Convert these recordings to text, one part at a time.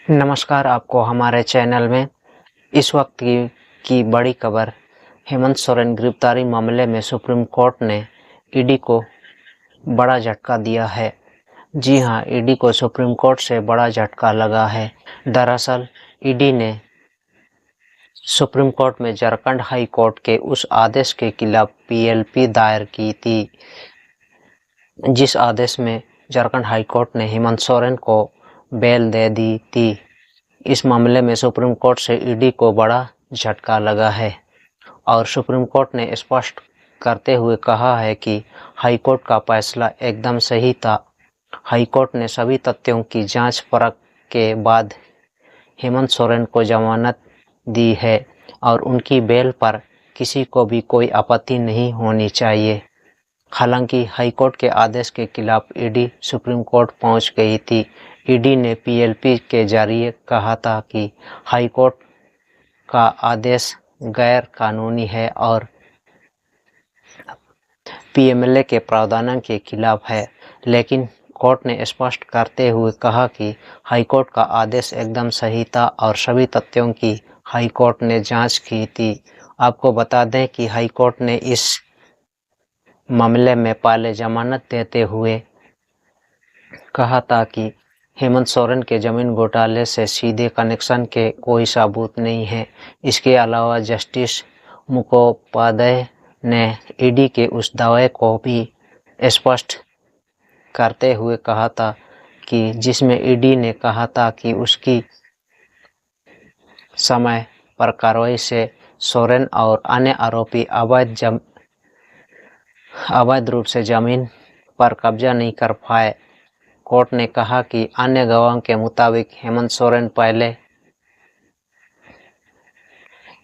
नमस्कार आपको हमारे चैनल में। इस वक्त की बड़ी खबर, हेमंत सोरेन गिरफ्तारी मामले में सुप्रीम कोर्ट ने ईडी को बड़ा झटका दिया है। जी हां, ईडी को सुप्रीम कोर्ट से बड़ा झटका लगा है। दरअसल ईडी ने सुप्रीम कोर्ट में झारखंड हाई कोर्ट के उस आदेश के खिलाफ पीएलपी दायर की थी, जिस आदेश में झारखंड हाई कोर्ट ने हेमंत सोरेन को बेल दे दी थी। इस मामले में सुप्रीम कोर्ट से ईडी को बड़ा झटका लगा है और सुप्रीम कोर्ट ने स्पष्ट करते हुए कहा है कि हाई कोर्ट का फैसला एकदम सही था। हाई कोर्ट ने सभी तथ्यों की जांच परख के बाद हेमंत सोरेन को जमानत दी है और उनकी बेल पर किसी को भी कोई आपत्ति नहीं होनी चाहिए। हालांकि हाईकोर्ट के आदेश के खिलाफ ईडी सुप्रीम कोर्ट पहुंच गई थी। ईडी ने पीएलपी के जरिए कहा था कि हाईकोर्ट का आदेश गैर कानूनी है और पीएमएलए के प्रावधानों के खिलाफ है, लेकिन कोर्ट ने स्पष्ट करते हुए कहा कि हाईकोर्ट का आदेश एकदम सही था और सभी तथ्यों की हाईकोर्ट ने जांच की थी। आपको बता दें कि हाईकोर्ट ने इस मामले में पहले जमानत देते हुए कहा था कि हेमंत सोरेन के जमीन घोटाले से सीधे कनेक्शन के कोई सबूत नहीं है। इसके अलावा जस्टिस मुखोपाध्याय ने ईडी के उस दावे को भी स्पष्ट करते हुए कहा था कि जिसमें ईडी ने कहा था कि उसकी समय पर कार्रवाई से सोरेन और अन्य आरोपी अवैध रूप से जमीन पर कब्जा नहीं कर पाए। कोर्ट ने कहा कि अन्य गवाहों के मुताबिक हेमंत सोरेन पहले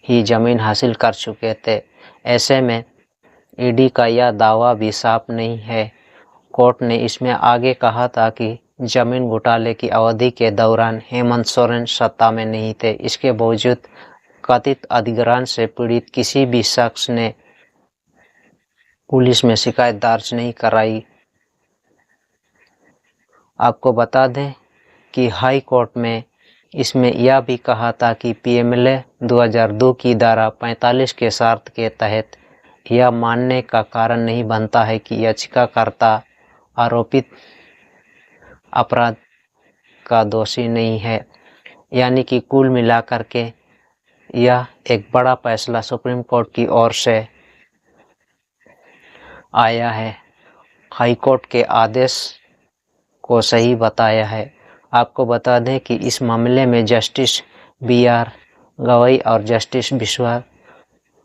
ही जमीन हासिल कर चुके थे। ऐसे में ईडी का यह दावा भी साफ नहीं है। कोर्ट ने इसमें आगे कहा था कि जमीन घोटाले की अवधि के दौरान हेमंत सोरेन सत्ता में नहीं थे। इसके बावजूद कथित अधिग्रहण से पीड़ित किसी भी शख्स ने पुलिस में शिकायत दर्ज नहीं कराई। आपको बता दें कि हाई कोर्ट में इसमें यह भी कहा था कि पीएमएलए 2002 की धारा 45 के शर्त के तहत यह मानने का कारण नहीं बनता है कि याचिकाकर्ता आरोपित अपराध का दोषी नहीं है। यानी कि कुल मिलाकर के यह एक बड़ा फैसला सुप्रीम कोर्ट की ओर से आया है। हाई कोर्ट के आदेश को सही बताया है। आपको बता दें कि इस मामले में जस्टिस बीआर गवई और जस्टिस विश्वनाथन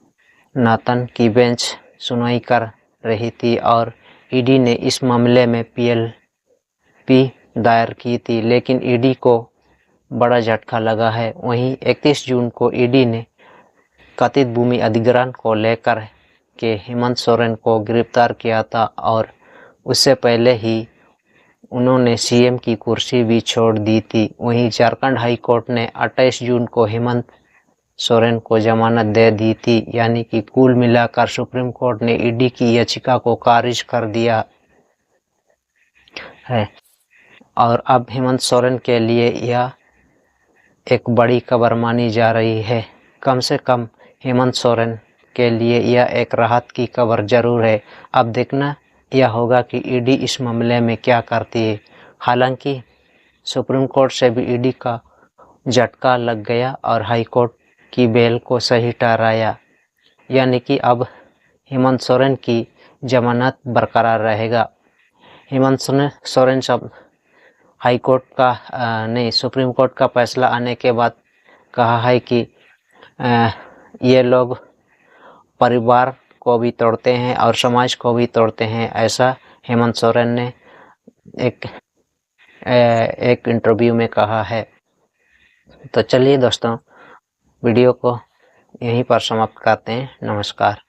की बेंच सुनवाई कर रही थी और ईडी ने इस मामले में पीएलपी दायर की थी, लेकिन ईडी को बड़ा झटका लगा है। वहीं 31 जून को ईडी ने कथित भूमि अधिग्रहण को लेकर के हेमंत सोरेन को गिरफ्तार किया था और उससे पहले ही उन्होंने सीएम की कुर्सी भी छोड़ दी थी। वहीं झारखंड हाई कोर्ट ने 28 जून को हेमंत सोरेन को जमानत दे दी थी। यानी कि कुल मिलाकर सुप्रीम कोर्ट ने ईडी की याचिका को खारिज कर दिया है और अब हेमंत सोरेन के लिए यह एक बड़ी खबर मानी जा रही है। कम से कम हेमंत सोरेन के लिए यह एक राहत की खबर जरूर है। अब देखना यह होगा कि ईडी इस मामले में क्या करती है। हालांकि सुप्रीम कोर्ट से भी ईडी का झटका लग गया और हाई कोर्ट की बेल को सही ठहराया। यानी कि अब हेमंत सोरेन की जमानत बरकरार रहेगा। हेमंत सोरेन सब हाई कोर्ट का नहीं, सुप्रीम कोर्ट का फैसला आने के बाद कहा है कि ये लोग परिवार को भी तोड़ते हैं और समाज को भी तोड़ते हैं। ऐसा हेमंत सोरेन ने एक इंटरव्यू में कहा है। तो चलिए दोस्तों, वीडियो को यहीं पर समाप्त करते हैं। नमस्कार।